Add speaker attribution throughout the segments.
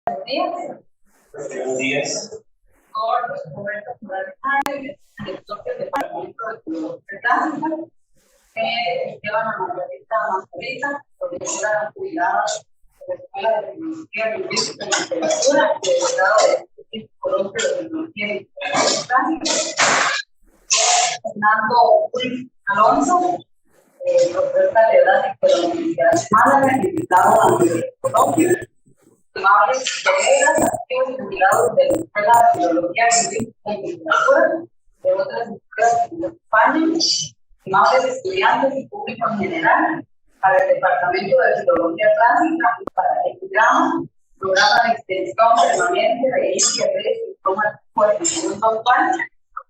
Speaker 1: Buenos días.
Speaker 2: Buenos días.
Speaker 1: Por Roberto Morales, director del Departamento de Tránsito, Esteban Margarita Mazarita, profesora jubilada de la Escuela de Tecnología Lingüística y Literatura del Estado de Colombia de Tecnología y Tránsito, Fernando Alonso, profesor catedrático de la Universidad de Málaga, invitado de Colombia. Amables colegas, activos y jubilados de la Escuela de Filología Lingüística y Literatura de otras escuelas que nos acompañan, amables estudiantes y público en general, para el Departamento de Filología Clásica y para el programa de extensión permanente de ICR y diploma de coordinación actual.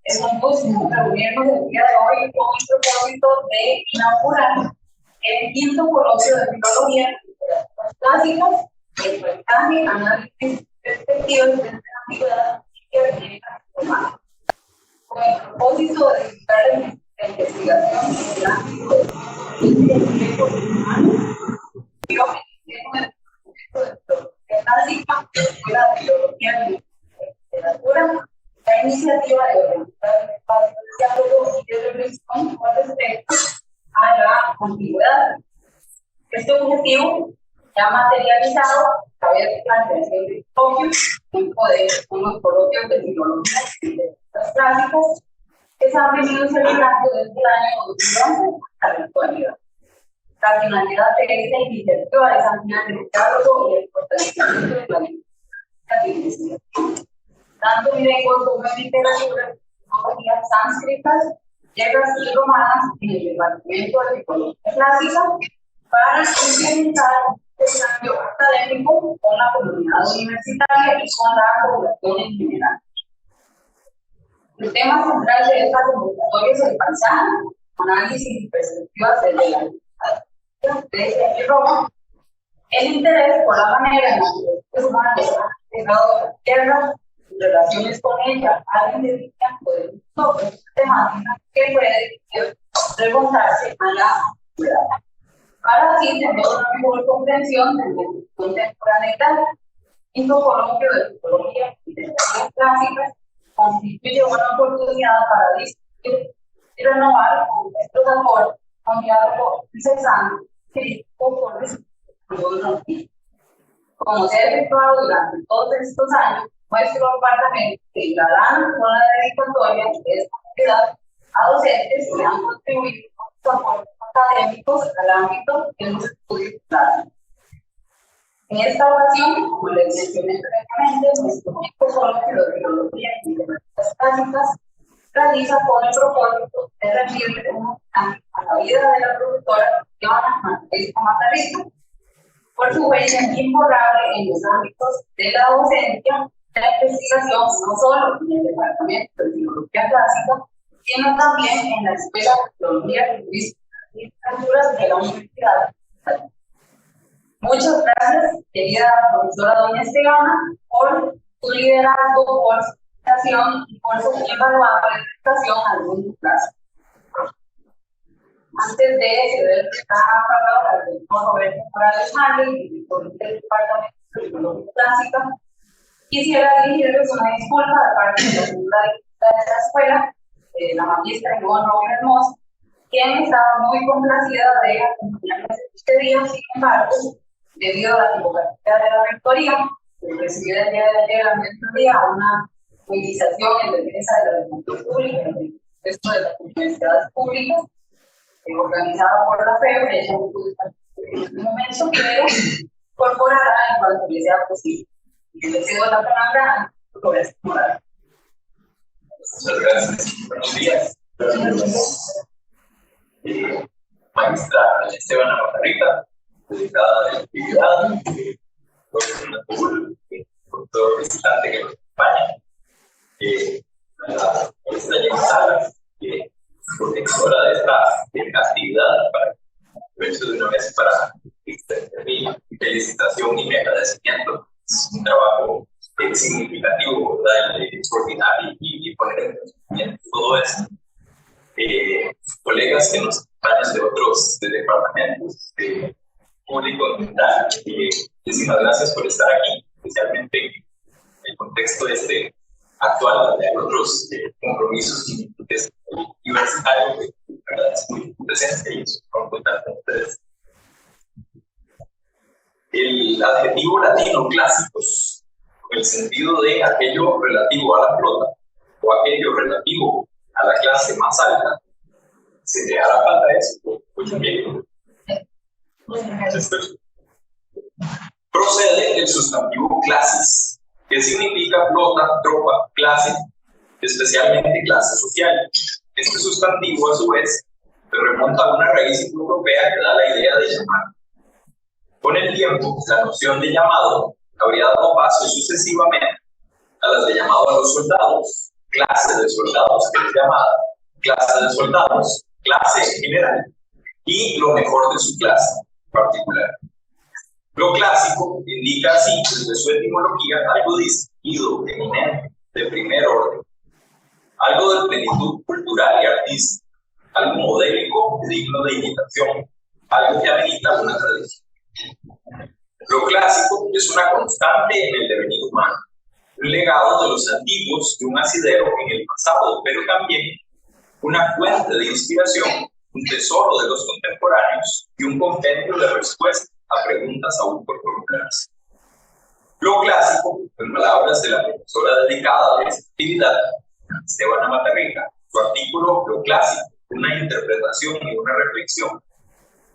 Speaker 1: Es un gusto reunirnos el día de hoy con el propósito de inaugurar el quinto coloquio de Filología y Literatura Clásicas, el paisaje, análisis, perspectivas de la ambigüedad y herramientas humanas, con el propósito de evitar la investigación en el ámbito del tiempo humano. Yo me inicié con el proyecto de filología clásica, de la Escuela de Filología y Literatura, la iniciativa de organizar un espacio de diálogo y de reflexión con respecto a la ambigüedad. Este objetivo ya materializado a través de la creación de coloquios, unos coloquios de filología y de letras clásicas que se han venido celebrando desde el año 2011 hasta la actualidad. La finalidad de esta iniciativa es ampliar el diálogo y el fortalecimiento de la investigación, tanto en lengua como en literatura, tecnologías sánscritas, griegas y romanas en el departamento de filología clásica, para implementar el cambio académico con la comunidad universitaria y con la población en general. El tema central de esta convocatoria es el paisaje, análisis y perspectivas de la Grecia y Roma, el interés por la manera en la que los seres humanos han llegado a la tierra, sus relaciones con ella, al identificar sobre temáticas que puede remontarse a la ciudad. Para así tener una mejor comprensión de la contemporaneidad, el coloquio de filología y letras clásicas constituye una oportunidad para discutir y renovar con nuestros aportes un diálogo incesante, crítico, por discutir. Como se ha efectuado durante todos estos años, nuestro departamento declarará una dedicatoria de esta actividad a docentes que han contribuido con sus aportes académicos al ámbito de los estudios clásicos. En esta ocasión, como les mencioné previamente, nuestro único coloquio de filología y letras clásicas realiza con el propósito de rendirle un homenaje a la vida de la productora Joana Margarita Mazarita por su huella imborrable en los ámbitos de la docencia, de la investigación, no solo en el Departamento de Filología Clásica, sino también en la Escuela de Filología Lingüística y Literatura de la Universidad. Muchas gracias, querida profesora doña Esteban, por su liderazgo, por su invitación y por su invaluable dedicación a algunos clases. Antes de ceder la palabra al doctor Roberto Morales Harley, director del Departamento de Filología Clásica, quisiera dirigirles una disculpa de parte de la segunda directora de la escuela, la magistra Ivonne Robles Hermoso, quien estaba muy complacida de acompañarnos este día. Sin embargo, debido a la tipografía de la rectoría, recibida el día de ayer a mediodía una movilización en defensa de la educación pública y del resto de las universidades públicas, organizada por la FEB, ella no pudo estar en este momento, pero incorporará en cuanto le sea posible. Y le cedo la palabra a Roberto Morales.
Speaker 2: Muchas gracias. Buenos días. Maestra Esteban Margarita, dedicada de la actividad, doctor visitante que nos acompaña, la maestra Jenny Salas, protectora de esta actividad, para aprovecho de una vez para extender mi felicitación y mi agradecimiento. Es un trabajo significativo, ¿verdad? Coordinar y poner en conocimiento todo esto. Colegas que nos acompañan de otros departamentos, público en general, muchísimas gracias por estar aquí. especialmente en el contexto actual, donde hay otros compromisos universitarios, ¿verdad? Es muy presente y eso vamos a contar con ustedes. El adjetivo latino clásicos, con el sentido de aquello relativo a la flota o aquello relativo a la clase más alta, se le hará falta eso. Escuchen bien. Procede el sustantivo clases, que significa flota, tropa, clase, especialmente clase social. Este sustantivo, a su vez, se remonta a una raíz europea que da la idea de llamar. Con el tiempo, la noción de llamado habría dado paso sucesivamente a las de llamado a los soldados, clase de soldados que es llamada, clase de soldados, clase en general, y lo mejor de su clase particular. Lo clásico indica así, desde su etimología, algo distinguido, eminente, de primer orden, algo de plenitud cultural y artística, algo modélico y digno de imitación, algo que amerita una tradición. Lo clásico es una constante en el devenir humano, un legado de los antiguos y un asidero en el pasado, pero también una fuente de inspiración, un tesoro de los contemporáneos y un compendio de respuestas a preguntas aún por formularse. Lo clásico, en palabras de la profesora dedicada de esta actividad, Esteban Matarrita, su artículo Lo clásico, una interpretación y una reflexión,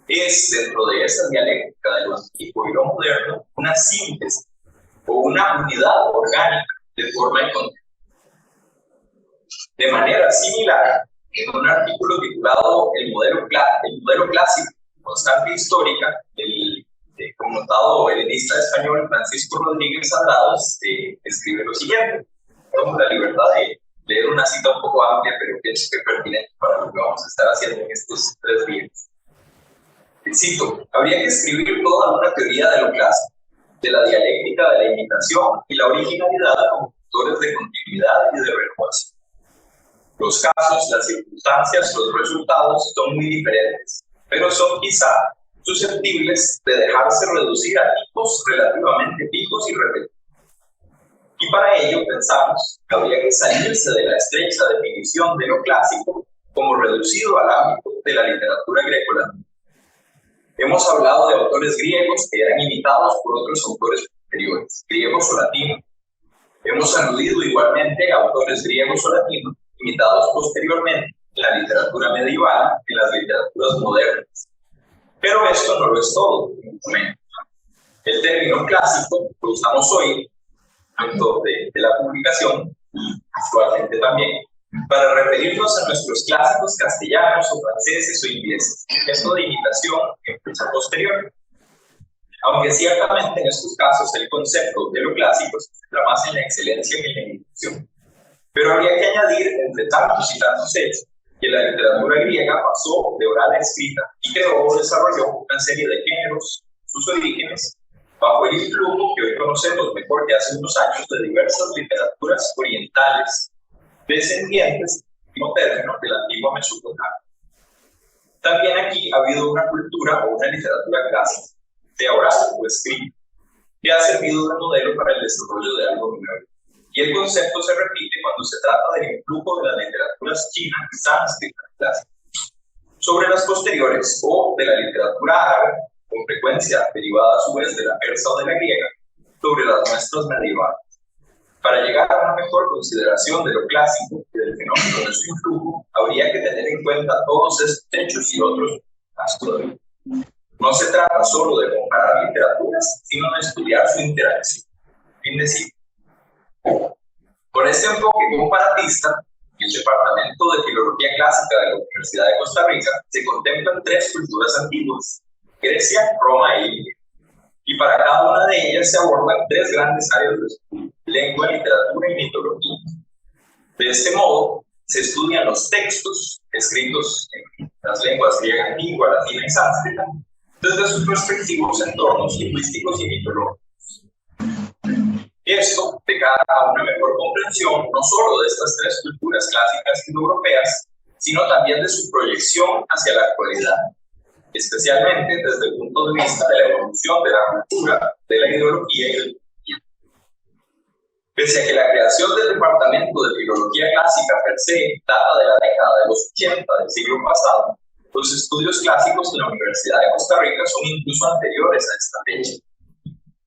Speaker 2: es, dentro de esa dialéctica de lo antiguo y lo moderno, una síntesis o una unidad orgánica de forma y contenido. De manera similar, en un artículo titulado El modelo clásico, constante histórica, el connotado helenista español Francisco Rodríguez Andrados escribe lo siguiente. Tomo la libertad de leer una cita un poco amplia, pero pienso que es pertinente para lo que vamos a estar haciendo en estos 3 días. Cito: habría que escribir toda una teoría de lo clásico, de la dialéctica de la imitación y la originalidad como factores de continuidad y de renovación. Los casos, las circunstancias, los resultados son muy diferentes, pero son quizá susceptibles de dejarse reducir a tipos relativamente fijos y repetidos. Y para ello pensamos que habría que salirse de la estrecha definición de lo clásico como reducido al ámbito de la literatura greco-latina. Hemos hablado de autores griegos que eran imitados por otros autores posteriores, griegos o latinos. Hemos aludido igualmente a autores griegos o latinos imitados posteriormente en la literatura medieval y en las literaturas modernas. Pero esto no lo es todo. El término clásico lo usamos hoy, tanto de la publicación, actualmente también, para referirnos a nuestros clásicos castellanos o franceses o ingleses, esto de imitación en fecha posterior. Aunque ciertamente en estos casos el concepto de lo clásico se centra más en la excelencia que en la imitación. Pero habría que añadir, entre tantos y tantos hechos, que la literatura griega pasó de oral a escrita y creó o desarrolló una serie de géneros, sus orígenes, bajo el influjo que hoy conocemos mejor que hace unos años de diversas literaturas orientales, descendientes, como término, de la antigua Mesopotamia. También aquí ha habido una cultura o una literatura clásica, sea oral o escrita, que ha servido de modelo para el desarrollo de algo nuevo. Y el concepto se repite cuando se trata del influjo de las literaturas chinas y sánscritas clásicas sobre las posteriores o de la literatura árabe, con frecuencia derivada a su vez de la persa o de la griega, sobre las nuestras medievales. Para llegar a una mejor consideración de lo clásico y del fenómeno de su influjo, habría que tener en cuenta todos estos hechos y otros más todavía. No se trata solo de comparar literaturas, sino de estudiar su interacción. Fin de cita. Con este enfoque comparatista, el Departamento de Filología Clásica de la Universidad de Costa Rica se contemplan 3 culturas antiguas: Grecia, Roma e India. Y para cada una de ellas se abordan 3 grandes áreas de estudio: lengua, literatura y mitología. De este modo, se estudian los textos escritos en las lenguas griega antigua, latina y sánscrita desde sus respectivos entornos lingüísticos y mitológicos. Esto de cara a una mejor comprensión no solo de estas 3 culturas clásicas indoeuropeas, sino también de su proyección hacia la actualidad, especialmente desde el punto de vista de la evolución de la cultura, de la ideología y del movimiento. Pese a que la creación del Departamento de Filología Clásica per se data de la década de los 80 del siglo pasado, los estudios clásicos de la Universidad de Costa Rica son incluso anteriores a esta fecha.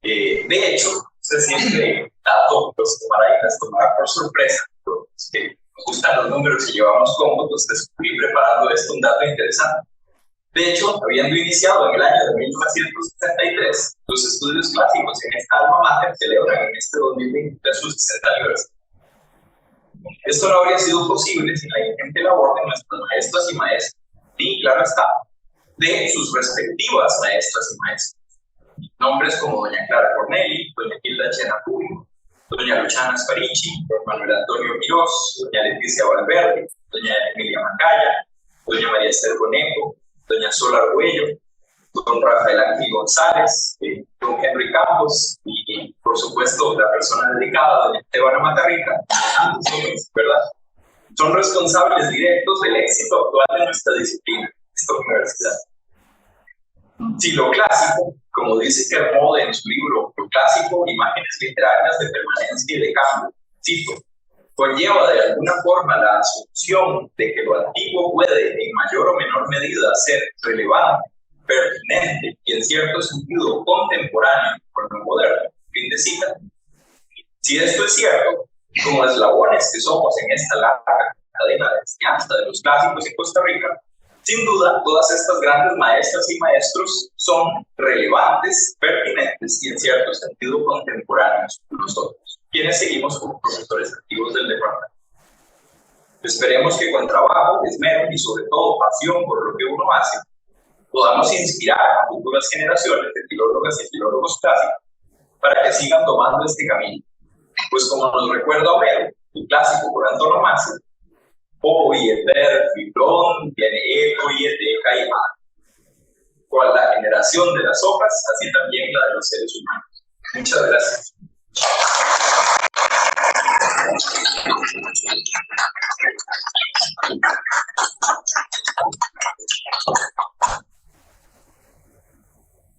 Speaker 2: De hecho, se siempre dato los tomará por sorpresa, los que nos gustan los números y llevamos cómodos, descubrí preparando esto un dato interesante. De hecho, habiendo iniciado en el año de 1963, los estudios clásicos en esta alma mater celebran en este 2023 sus 60 aniversario. Esto no habría sido posible sin la ingente labor de nuestras maestras y maestros, y claro está, de sus respectivas maestras y maestros. Nombres como doña Clara Corneli, doña Hilda Chena Público, doña Luciana Sparici, don Manuel Antonio Quirós, doña Leticia Valverde, doña Emilia Macaya, doña María Esther Boneco, doña Sola Arguello, don Rafael Ángel González, don Henry Campos y, por supuesto, la persona dedicada, doña Esteban Matarrica, ¿verdad? Son responsables directos del éxito actual de nuestra disciplina, esta universidad. Si lo clásico, como dice Kermode en su libro Lo clásico, imágenes literarias de permanencia y de cambio, cito, conlleva de alguna forma la asunción de que lo antiguo puede, en mayor o menor medida, ser relevante, pertinente y en cierto sentido contemporáneo con lo moderno. Fin de cita. Si esto es cierto, como eslabones que somos en esta larga cadena de enseñanza de los clásicos en Costa Rica, sin duda, todas estas grandes maestras y maestros son relevantes, pertinentes y en cierto sentido contemporáneos con nosotros, quienes seguimos como profesores activos del departamento. Esperemos que con trabajo, esmero y sobre todo pasión por lo que uno hace, podamos inspirar a futuras generaciones de filólogas y filólogos clásicos para que sigan tomando este camino. Pues como nos recuerda Homero, el clásico por antonomasia, Oyeter, Filón, viene Eco y Eteca y Mar. Cual la generación de las hojas, así también la de los seres humanos. Muchas gracias.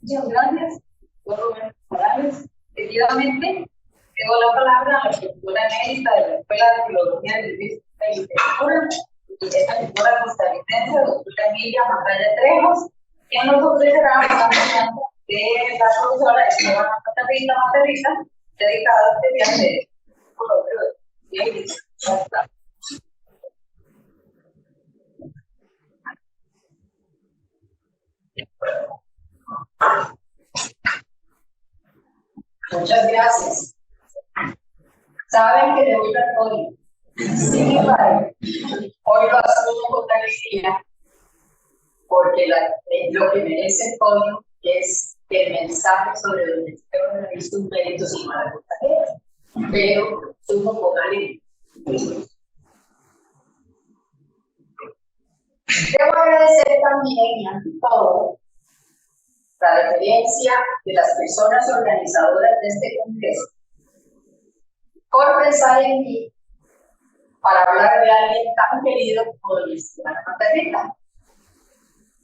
Speaker 1: Muchas gracias, don Rubén Morales. Efectivamente, tengo la palabra a la profesora emérita de la Escuela de Filología, Lingüística y Literatura, y esta escritora costarricense, doctora Emilia Macaya Trejos, que nos ofrecerá una enseñanza de la profesora Esteban Matarrica, dedicada especialmente al coloquio de Lingüística.
Speaker 3: Muchas gracias. Saben que le voy a Tony. Sin embargo, hoy lo asumo con alegría porque lo que merece Tony es el mensaje sobre donde Esteban ha sus méritos y maravillas. Pero sumo con alegría. Debo agradecer también y ante todo la referencia de las personas organizadoras de este congreso por pensar en mí para hablar de alguien tan querido como doña Esteban Matarrica,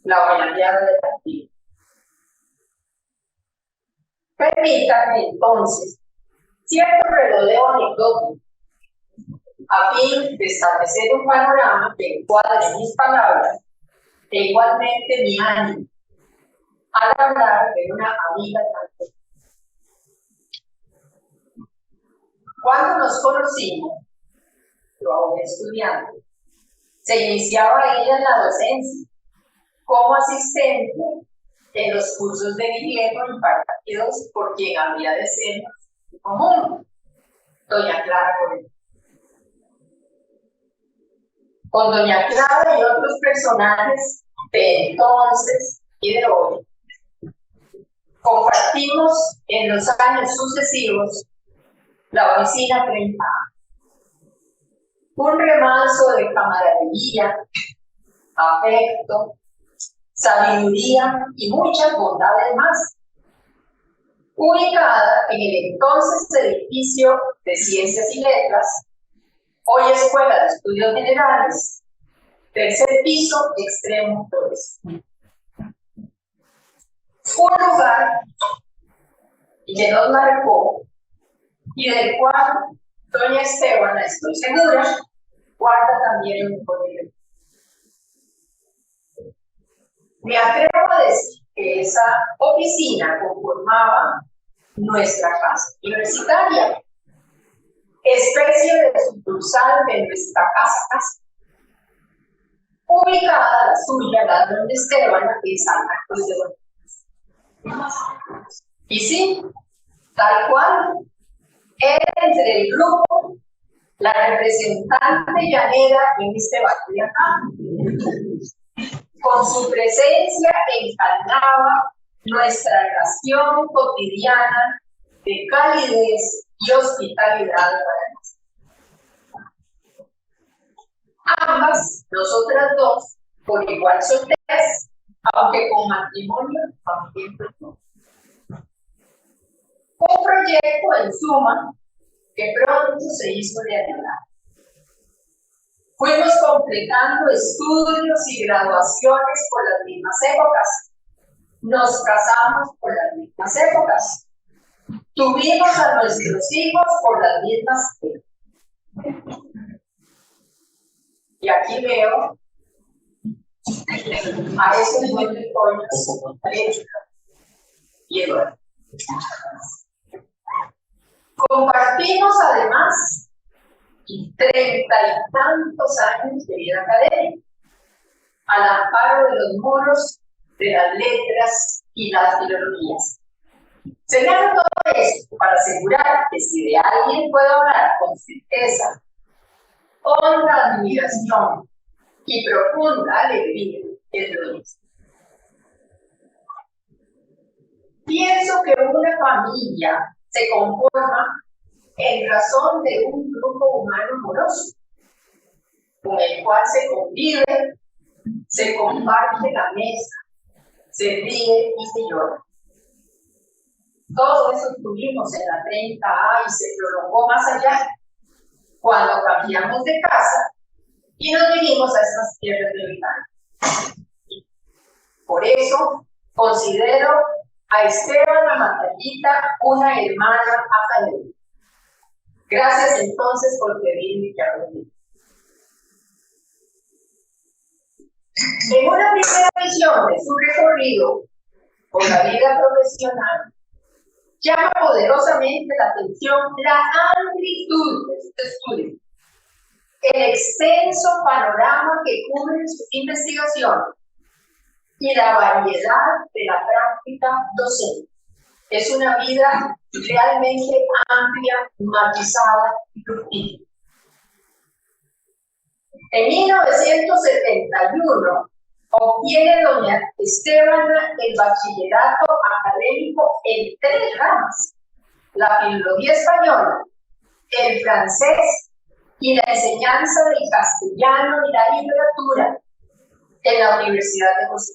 Speaker 3: la homenajeada de la actividad. Permítanme entonces cierto redondeo anecdótico a fin de establecer un panorama que encuadre mis palabras e igualmente mi ánimo al hablar de una amiga tan. Cuando nos conocimos, yo aún estudiante, se iniciaba ella en la docencia como asistente en los cursos de inglés impartidos por quien había de ser en común, doña Clara Corneli. Con doña Clara y otros personajes de entonces y de hoy, compartimos en los años sucesivos la oficina 30. Un remanso de camaradería, afecto, sabiduría y muchas bondades más. Ubicada en el entonces edificio de Ciencias y Letras, hoy Escuela de Estudios Generales, tercer piso, extremo oeste. Un lugar que nos marcó y del cual Doña Esteban, estoy segura, guarda también un colegio. Me atrevo a decir que esa oficina conformaba nuestra casa universitaria, especie de sucursal de nuestra casa, ubicada la suya, la de Doña Esteban, en Santa Cruz de Buenos. Y sí, tal cual, era entre el grupo la representante llanera en este barrio de acá. Con su presencia encarnaba nuestra relación cotidiana de calidez y hospitalidad para nosotros. Ambas, nosotras dos, por igual solteras, aunque con matrimonio también. Un proyecto en suma que pronto se hizo realidad. Fuimos completando estudios y graduaciones por las mismas épocas. Nos casamos por las mismas épocas. Tuvimos a nuestros hijos por las mismas épocas. Y aquí veo a esos nueve pollos y Eduardo. Compartimos además 30 y tantos años de vida académica, al amparo de los muros de las letras y las filologías. Señalo todo esto para asegurar que si de alguien puedo hablar con certeza, honda admiración y profunda alegría, es lo mismo. Pienso que una familia se conforma en razón de un grupo humano amoroso, con el cual se convive, se comparte la mesa, se ríe y se llora. Todo eso tuvimos en la 30A y se prolongó más allá, cuando cambiamos de casa y nos vinimos a estas tierras de Orellana. Por eso considero a Esteban Amatallita una hermana académica. Gracias entonces por pedirme que hable. En una primera visión de su recorrido por la vida profesional, llama poderosamente la atención la amplitud de sus estudios, el extenso panorama que cubre su investigación y la variedad de la práctica docente. Es una vida realmente amplia, matizada y fructífera. En 1971 obtiene doña Esteban el bachillerato académico en 3 ramas: la filología española, el francés y la enseñanza del castellano y la literatura en la Universidad de José.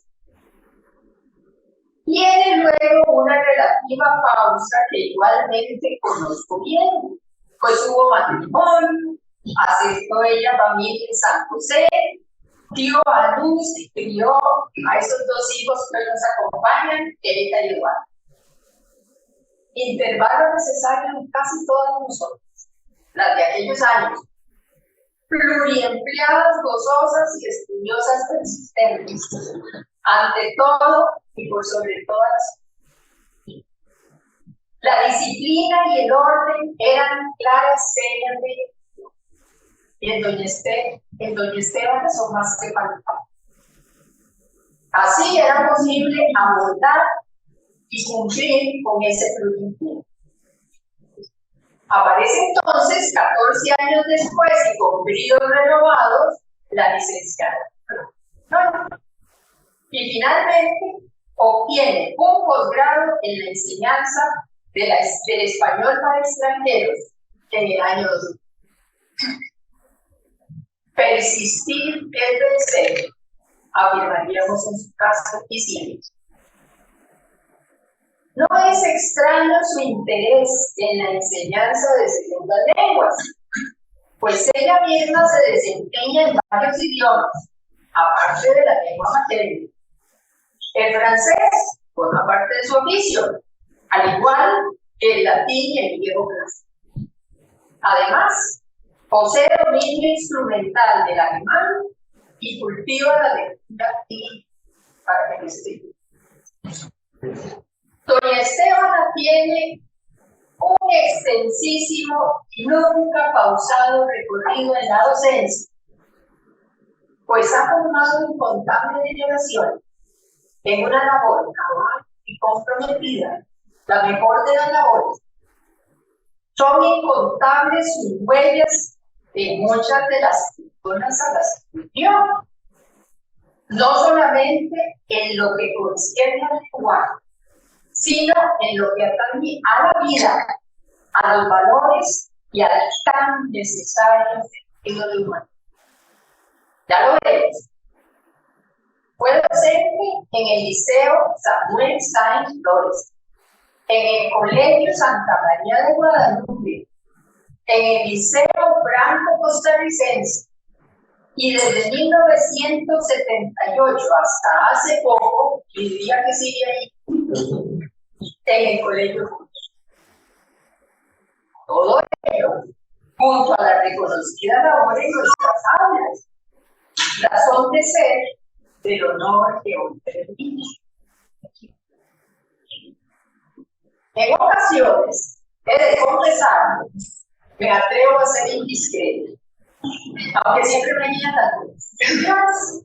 Speaker 3: Tiene luego una relativa pausa que igualmente conozco bien, pues hubo matrimonio, asistió ella familia en San José, dio a luz y crió a esos 2 hijos que nos acompañan, Erika y Eduardo. Intervalo necesario en casi todas nosotras, las de aquellos años, pluriempleadas, gozosas y estudiosas persistentes, ante todo y por sobre todas las cosas. La disciplina y el orden eran claras señas de ello. Y en doña Esteban son más que palpables. Así era posible abordar y cumplir con ese pluriempleo. Aparece entonces, 14 años después y con bríos renovados, la licenciada. Y finalmente obtiene un posgrado en la enseñanza del español para extranjeros en el año 2000. Persistir es vencer, afirmaríamos en su caso, y sigue. No es extraño su interés en la enseñanza de segundas lenguas, pues ella misma se desempeña en varios idiomas, aparte de la lengua materna. El francés forma parte de su oficio, al igual que el latín y el griego clásico. Además, posee dominio instrumental del alemán y cultiva la lectura y para que lo escriba. Doña Estefana tiene un extensísimo y nunca pausado recorrido en la docencia, pues ha formado incontables generaciones en una labor cabal y comprometida, la mejor de las labores. Son incontables sus huellas en muchas de las personas a las que vivió, no solamente en lo que concierne al lenguaje, sino en lo que atañe a la vida, a los valores y al tan necesario sentido de humanidad. Ya lo veremos. Fue docente en el Liceo Samuel Sáenz Flores, en el Colegio Santa María de Guadalupe, en el Liceo Franco Costarricense, y desde 1978 hasta hace poco, y diría que sigue ahí, en el Colegio Juntos. Todo ello, junto a la reconocida labor en nuestras aulas, razón de ser del honor que hoy tenemos. En ocasiones, he de confesar, me atrevo a ser indiscreto, aunque siempre me guían las cosas.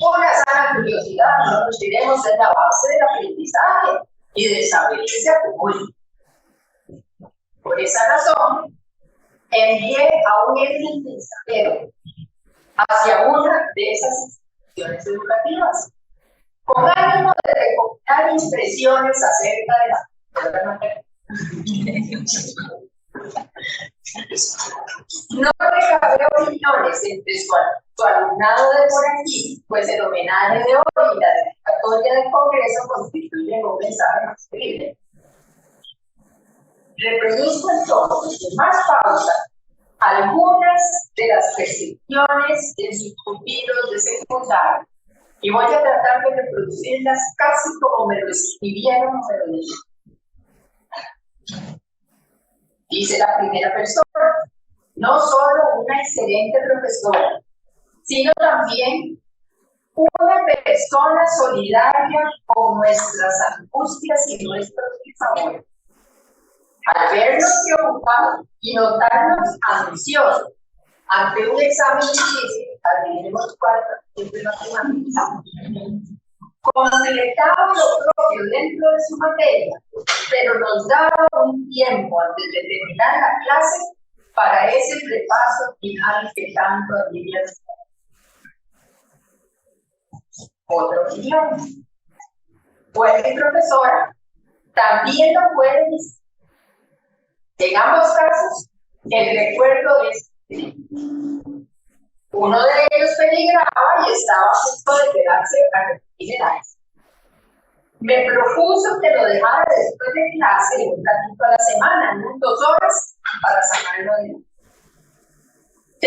Speaker 3: Una sana curiosidad, no nos diremos, es la base del aprendizaje y del saber que se acumula. Por esa razón, envié a un ex mensajero hacia una de esas instituciones educativas, con ánimo de recopilar impresiones acerca de la materia. No recabé opiniones entre su alumnado de por aquí, pues el homenaje de hoy y la dedicatoria del Congreso constituyen un mensaje más libre. Reproduzco entonces, sin más pausa, algunas de las percepciones de sus pupilos de secundaria y voy a tratar de reproducirlas casi como me lo escribieron o me lo dijeron. Dice la primera persona, no solo una excelente profesora, sino también una persona solidaria con nuestras angustias y nuestros desamores. Al vernos preocupados y notarnos ansiosos ante un examen difícil, adivínemos cuál, siempre matemáticas, completaba lo propio dentro de su materia, pero nos daba un tiempo antes de terminar la clase para ese repaso final que tanto alivia. Otra opinión. Fue mi profesora, también lo fue mis. En ambos casos, el recuerdo es uno de ellos peligraba y estaba a punto de quedarse a repetir el año. Me propuso que lo dejara después de clase un ratito a la semana, unas 2 horas, para sacarlo de él.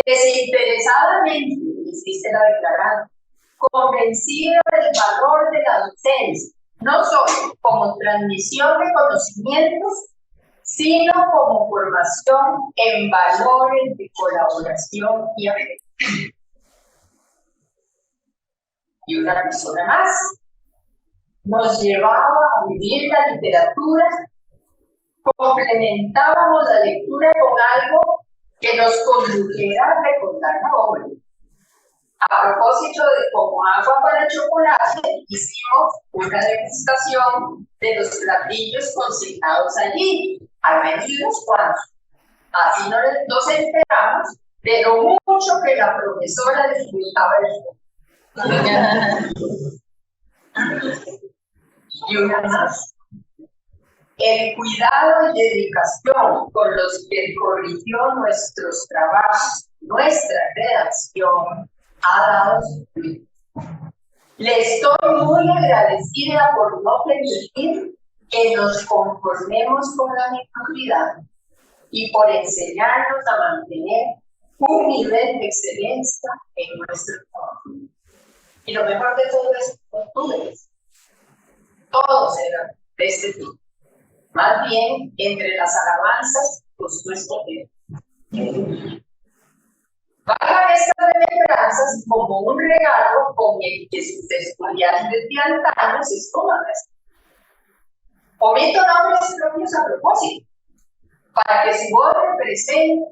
Speaker 3: Desinteresadamente, hiciste la declarada, convencida del valor de la docencia, no solo como transmisión de conocimientos, sino como formación en valores de colaboración y afecto. Y una persona más nos llevaba a vivir la literatura, complementábamos la lectura con algo que nos condujera a recordar la obra. A propósito de como agua para chocolate, hicimos una degustación de los platillos consignados allí, al menos unos cuantos. Así nos enteramos de lo mucho que la profesora disfrutaba el Y una más. El cuidado y dedicación con los que corrigió nuestros trabajos, nuestra redacción, ha dado su fruto. Le estoy muy agradecida por no permitir que nos conformemos con la mediocridad y por enseñarnos a mantener un nivel de excelencia en nuestro trabajo. Y lo mejor de todo es costumbres. Todos eran de este tipo. Más bien, entre las alabanzas, costó escoger. Pagan estas remembranzas como un regalo con el que sus estudiantes de antaño se escoman. Omito nombres propios a propósito, para que su voz represente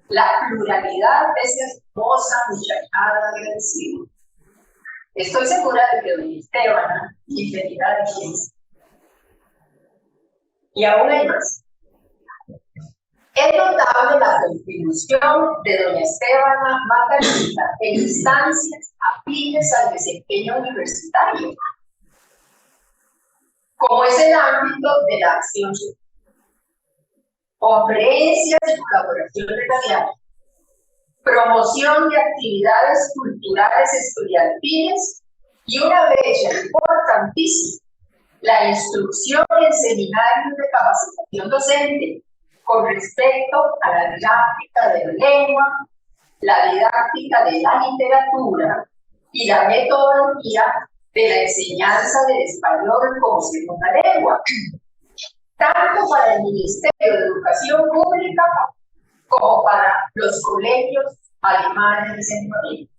Speaker 3: la pluralidad de esa hermosa muchachada agradecida. Estoy segura de que doña Estebana infinidad de quienes. Y aún hay más. Es notable la contribución de doña Estebana Margarita en instancias afines al desempeño universitario, como es el ámbito de la acción social. Conferencias y colaboración radial, promoción de actividades culturales estudiantiles y una brecha importantísima, la instrucción en seminarios de capacitación docente con respecto a la didáctica de la lengua, la didáctica de la literatura y la metodología de la enseñanza del español como segunda lengua, tanto para el Ministerio de Educación Pública como para los colegios alemanes de Centroamérica.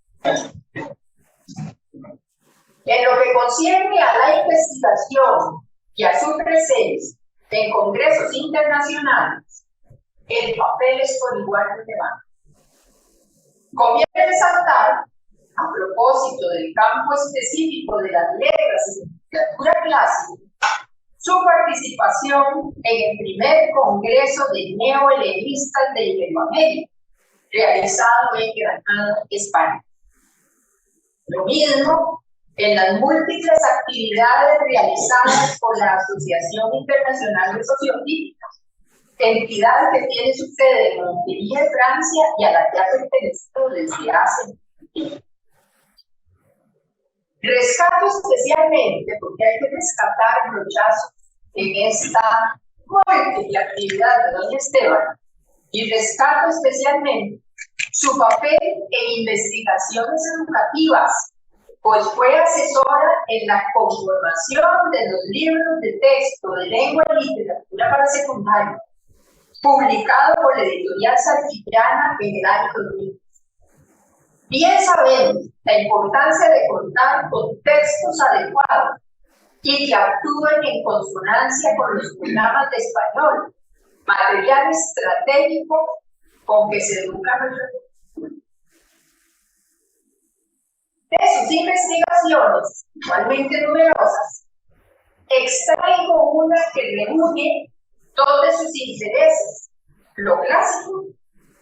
Speaker 3: En lo que concierne a la investigación y a su presencia en congresos internacionales, el papel es por igual relevante. Conviene resaltar, a propósito del campo específico de las letras y literatura clásica, su participación en el primer Congreso de Neohelenistas de Iberoamérica, realizado en Granada, España. Lo mismo en las múltiples actividades realizadas por la Asociación Internacional de Sociológicos, entidad que tiene su sede en Montpellier, Francia, y a la que ha pertenecido desde hace tiempo. Rescato especialmente, porque hay que rescatar brochazos en esta múltiple actividad de doña Estebana, y rescato especialmente su papel en investigaciones educativas, pues fue asesora en la conformación de los libros de texto de lengua y literatura para secundaria, publicado por la editorial Santillana en el año 2000. Bien sabemos la importancia de contar con textos adecuados y que actúen en consonancia con los programas de español, material estratégico con que se educa nuestra cultura. De sus investigaciones, igualmente numerosas, extraigo una que reúne dos de sus intereses, lo clásico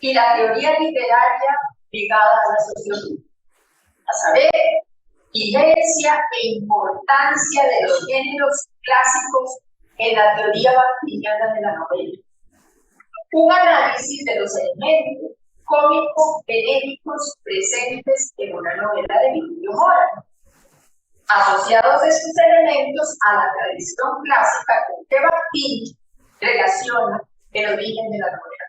Speaker 3: y la teoría literaria ligada a la sociología, a saber, vigencia e importancia de los géneros clásicos en la teoría bacteriana de la novela. Un análisis de los elementos cómicos genéricos presentes en una novela de Virgilio Mora, asociados estos elementos a la tradición clásica con que Bakhtin relaciona el origen de la novela.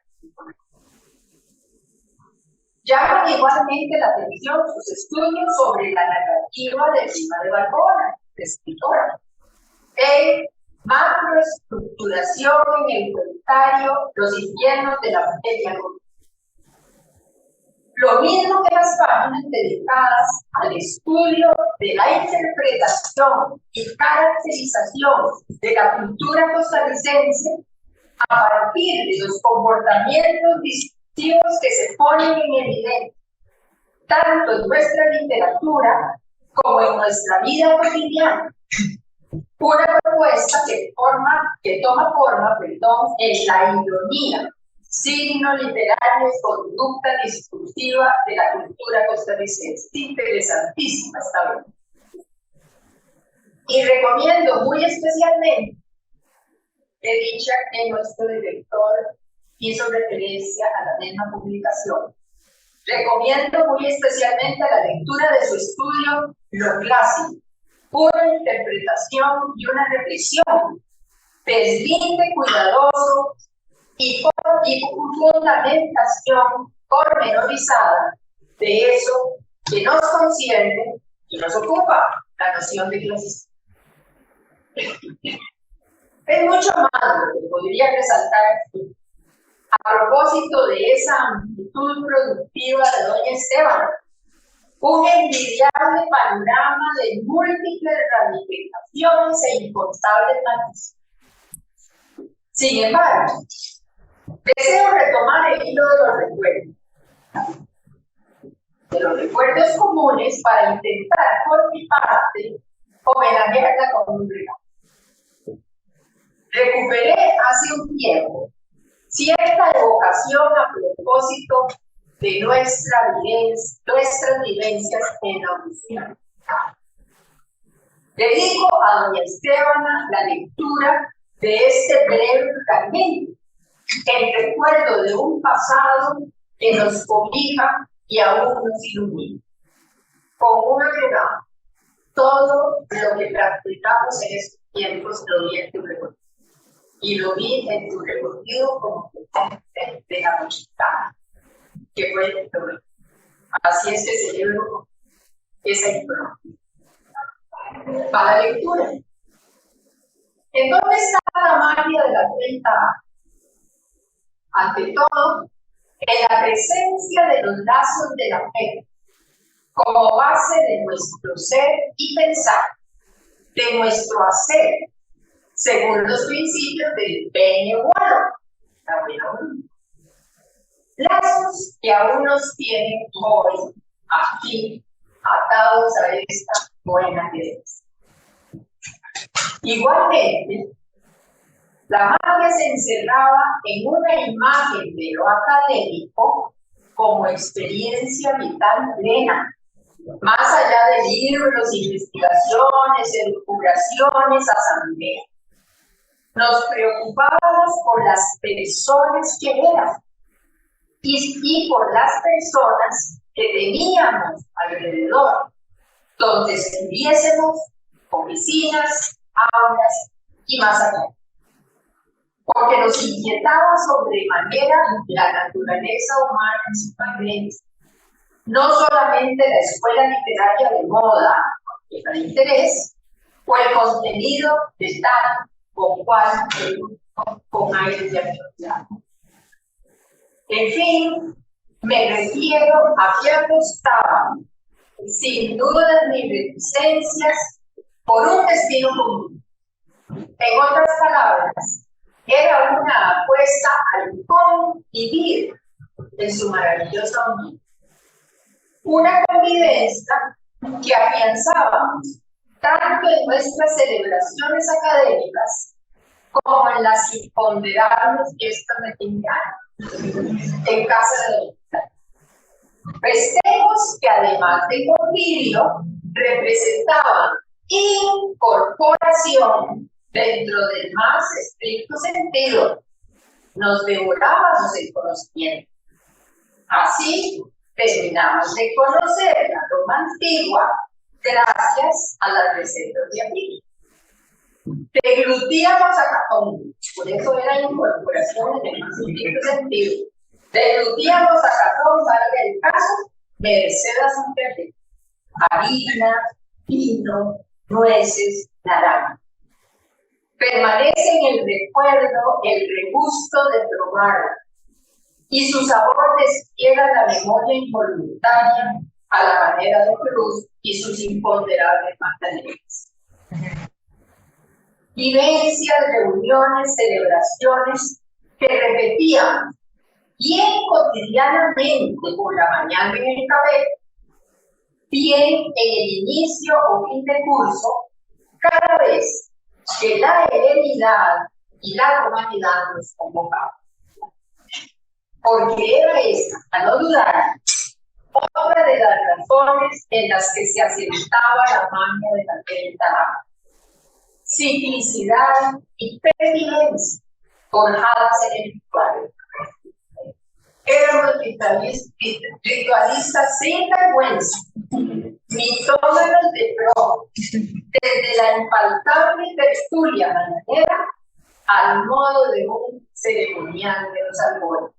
Speaker 3: Llaman igualmente la atención sus estudios sobre la narrativa de Rima de Balbona, escritora, en macroestructuración en el comentario Los infiernos de la materia gótica. Lo mismo que las páginas dedicadas al estudio de la interpretación y caracterización de la cultura costarricense a partir de los comportamientos discursivos que se ponen en evidencia, tanto en nuestra literatura como en nuestra vida cotidiana. Una propuesta que toma forma en la ironía, signo literario y conducta discursiva de la cultura costarricense. Interesantísima esta vez. Y recomiendo muy especialmente, he dicho que nuestro director hizo referencia a la misma publicación. Recomiendo muy especialmente a la lectura de su estudio Lo clásico, una interpretación y una reflexión, deslinde cuidadoso y fundamentación pormenorizada de eso que nos concierne y nos ocupa, la noción de clasicismo. Es mucho más lo que podría resaltar aquí. a propósito de esa amplitud productiva de doña Esteban, un envidiable panorama de múltiples ramificaciones e incontables matices. Sin embargo, deseo retomar el hilo de los recuerdos comunes para intentar, por mi parte, homenajearla con un regalo. Recuperé hace un tiempo cierta evocación a propósito de nuestras vivencias en la oficina. Dedico a doña Estebana la lectura de este breve fragmento, el recuerdo de un pasado que nos cobija y aún nos ilumina. Con un agregado, todo lo que practicamos en estos tiempos lo vi en tu recorrido. Y lo vi en tu recorrido como presidente de la Mexicana, que fue el programa. Así es que celebro esa información. Para la lectura. ¿En dónde está la magia de la 30A? Ante todo, en la presencia de los lazos de la fe, como base de nuestro ser y pensar, de nuestro hacer, según los principios del bene bueno, la buena voluntad. Lazos que aún nos tienen hoy aquí, atados a esta buena herencia. Igualmente, la magia se encerraba en una imagen de lo académico como experiencia vital plena, más allá de libros, investigaciones, elucubraciones, asambleas. Nos preocupábamos por las personas que éramos y por las personas que teníamos alrededor, donde estuviésemos oficinas, aulas y más allá. Porque nos inquietaba sobremanera la naturaleza humana en su violencia. No solamente la escuela literaria de moda, que era de interés, o el contenido de tal o cual con aire de actualidad. En fin, me refiero a que apostaban, sin dudas ni reticencias, por un destino común. En otras palabras, era una apuesta al convivir en su maravillosa unión. Una convivencia que afianzábamos tanto en nuestras celebraciones académicas como en las imponderables fiestas de fin de año, en casa de doña. Festejos que además de convivio representaban incorporación dentro del más estricto sentido. Nos devorábamos el conocimiento. Así terminamos de conocer la Roma antigua gracias a las recetas de aquí. Deglutíamos a Catón, por eso era incorporación en el más estricto sentido. Deglutíamos a Catón, valga el caso, merced a San Pedro. Harina, vino, nueces, naranja. Permanece en el recuerdo el regusto de probarla, y su sabor despierta la memoria involuntaria a la manera de Cruz y sus imponderables magdalenas. Vivencias, reuniones, celebraciones que repetíamos bien cotidianamente por la mañana en el café, bien en el inicio o fin de curso, cada vez que la heredidad y la humanidad nos convocaban. Porque era esta, a no dudar, otra de las razones en las que se asentaba la magia de la 30A. Ciclicidad y pertinencia forjadas en el ritual. Éramos ritualistas sin vergüenza, mitómanos de pro, desde la infaltable tertulia mañanera al modo de un ceremonial de los albores.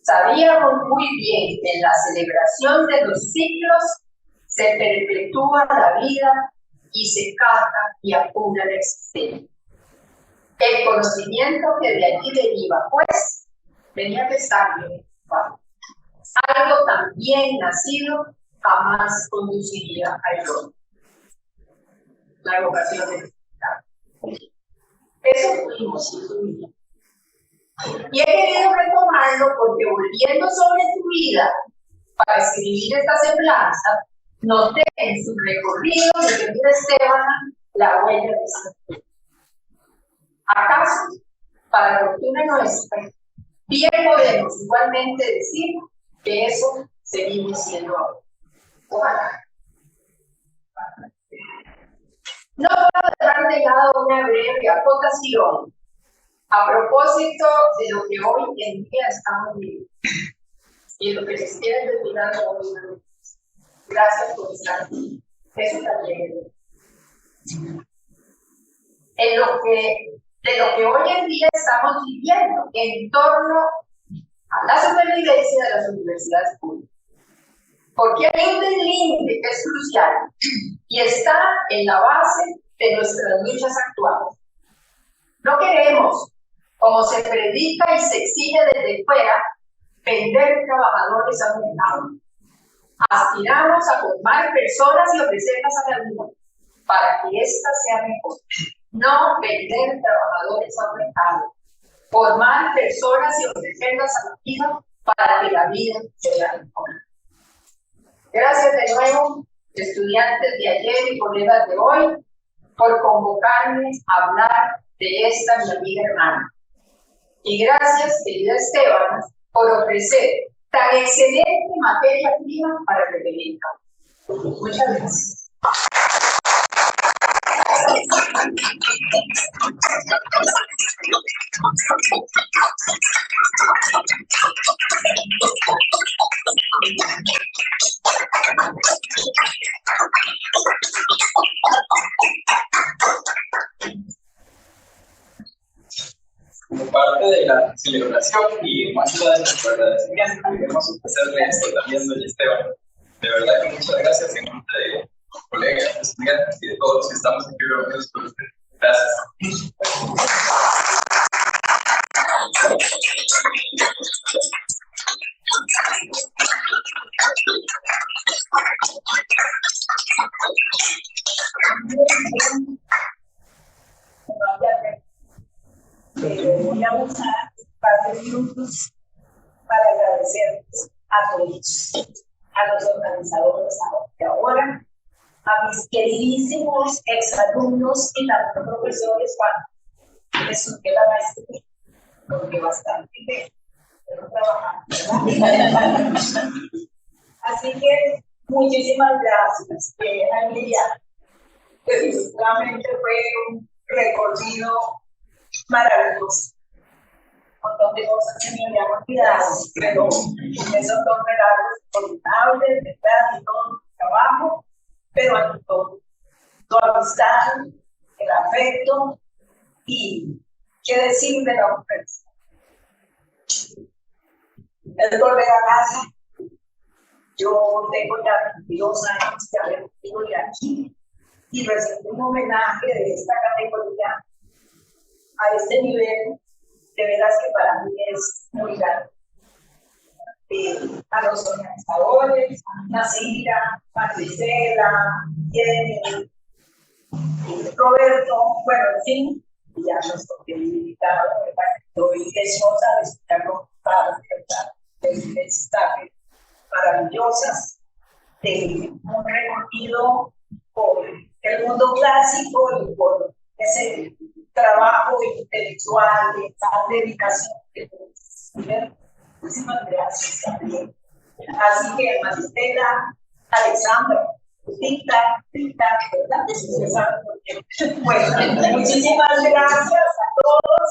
Speaker 3: Sabíamos muy bien que en la celebración de los ciclos se perpetúa la vida y se cata y apura la existencia. El conocimiento que de allí deriva, pues, tenía que estar bien. Algo tan bien nacido jamás conduciría al error. La evocación de eso fuimos en tu vida. Y he querido retomarlo porque volviendo sobre tu vida para escribir esta semblanza, noté en su recorrido de querida Esteban la huella de esta vida. ¿Acaso, para fortuna nuestra, bien podemos igualmente decir que eso seguimos siendo ahora? Ojalá. No puedo dejar de lado una breve acotación a propósito de lo que hoy en día estamos viviendo y lo que les quiero decir hoy. Gracias por estar aquí. Eso también. De lo que hoy en día estamos viviendo en torno a la supervivencia de las universidades públicas. Porque hay un límite que es crucial y está en la base de nuestras luchas actuales. No queremos, como se predica y se exige desde fuera, vender trabajadores a un mercado. Aspiramos a formar personas y ofrecerlas a la vida para que ésta sea mejor. No vender trabajadores a un mercado. Formar personas y ofrecerlas a la vida para que la vida sea mejor. Gracias de nuevo, estudiantes de ayer y colegas de hoy, por convocarme a hablar de esta mi amiga hermana. Y gracias, querida Esteban, por ofrecer tan excelente materia prima para el Rebelica. Muchas gracias.
Speaker 2: Como parte de la celebración y muestra de nuestro agradecimiento, queremos ofrecerle esto también, doña Esteban. De verdad que muchas gracias en nombre de los colegas, estudiantes y de todos los que estamos aquí reunidos con ustedes. Gracias.
Speaker 4: Voy a usar un par de minutos para agradecerles a todos, a los organizadores de ahora, a mis queridísimos exalumnos y también profesores para eso que la maestría, porque bastante pero trabajando, ¿verdad? Así que muchísimas gracias, Emilia. Definitivamente fue un recorrido maravilloso. Un montón de cosas que me habían olvidado, pero esos son regalos formables, ¿verdad? Y todo el trabajo, pero ante todo, tu amistad, el afecto y qué decir de la ofensa. Es volver a casa. Yo tengo ya 22 años de haber vivido de aquí y recibí un homenaje de esta categoría a este nivel, de veras que para mí es muy grande. A los organizadores, a Nasira, Maricela, Jenny, Roberto, bueno, en fin, ya nuestro invitado, estoy deseosa de escucharlo para de mensajes maravillosas, de un recorrido por el mundo clásico y por ese trabajo intelectual, de esa dedicación. Muchísimas gracias también. Así que, Maricela, Alexandra, ¿verdad? Bueno, muchísimas gracias a todos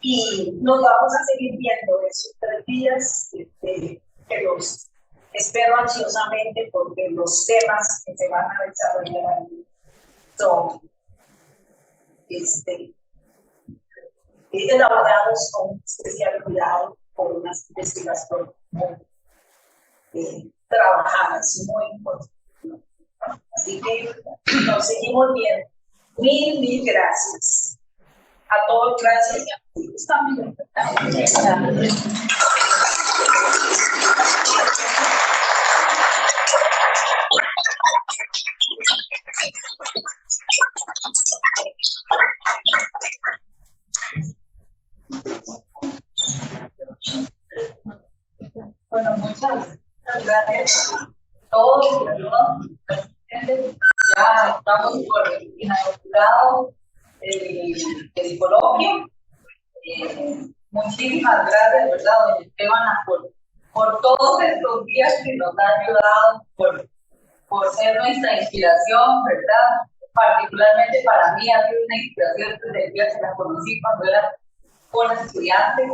Speaker 4: y nos vamos a seguir viendo esos 3 días que los espero ansiosamente porque los temas que se van a desarrollar ahí son elaborados con especial cuidado por unas investigaciones muy trabajadas, muy importantes. Así que nos seguimos viendo. Mil gracias. A todos, gracias. También.
Speaker 1: Bueno, muchas gracias a todos, perdón, ya estamos por inaugurado el coloquio. Muchísimas gracias, ¿verdad, doña Esteban, por todos estos días que nos han ayudado, por ser nuestra inspiración, ¿verdad? Particularmente para mí ha sido una inspiración desde el día que la conocí cuando era con estudiantes.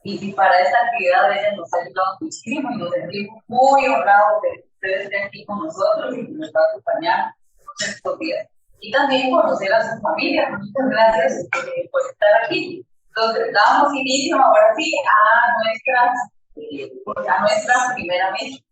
Speaker 1: Y para esta actividad ella nos ha ayudado muchísimo y nos sentimos muy honrados de que ustedes estén aquí con nosotros y nos va a acompañar estos días. Y también conocer a su familia. Muchas gracias por estar aquí. Entonces, damos inicio ahora sí a nuestra primera mesa.